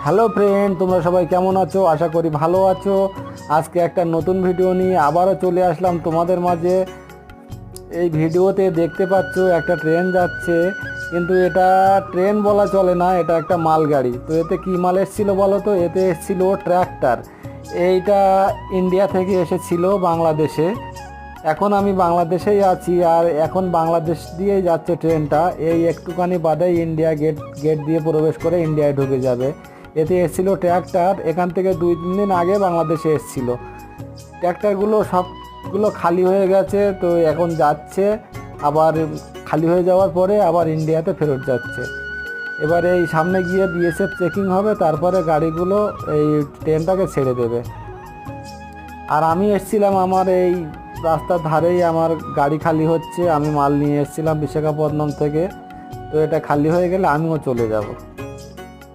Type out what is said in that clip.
Hello friend, তোমরা সবাই কেমন আছো? আশা করি ভালো আছো। আজকে একটা নতুন ভিডিও নিয়ে আবারও চলে আসলাম তোমাদের মাঝে। এই ভিডিওতে দেখতে পাচ্ছ একটা ট্রেন যাচ্ছে, কিন্তু এটা ট্রেন বলা চলে না, এটা একটা মালগাড়ি। তো এতে কি মাল এসেছিলো বলো তো? এতে এসেছিল ট্র্যাক্টর। এইটা ইন্ডিয়া থেকে এসেছিল বাংলাদেশে। এখন আমি বাংলাদেশেই আছি, আর এখন বাংলাদেশ দিয়েই যাচ্ছে ট্রেনটা। এই একটুখানি বাদে ইন্ডিয়া গেট গেট দিয়ে প্রবেশ করে ইন্ডিয়ায় ঢুকে যাবে। এতে এসেছিলো ট্র্যাক্টর, এখান থেকে 2-3 দিন আগে বাংলাদেশে এসেছিলো। ট্র্যাক্টরগুলো সবগুলো খালি হয়ে গেছে, তো এখন যাচ্ছে আবার। খালি হয়ে যাওয়ার পরে আবার ইন্ডিয়াতে ফেরত যাচ্ছে। এবার এই সামনে গিয়ে বিএসএফ চেকিং হবে, তারপরে গাড়িগুলো এই ট্রেনটাকে ছেড়ে দেবে। আর আমি এসেছিলাম, আমার এই রাস্তার ধারেই আমার গাড়ি খালি হচ্ছে। আমি মাল নিয়ে এসেছিলাম বিশাখাপত্তনম থেকে, তো এটা খালি হয়ে গেলে আমিও চলে যাব।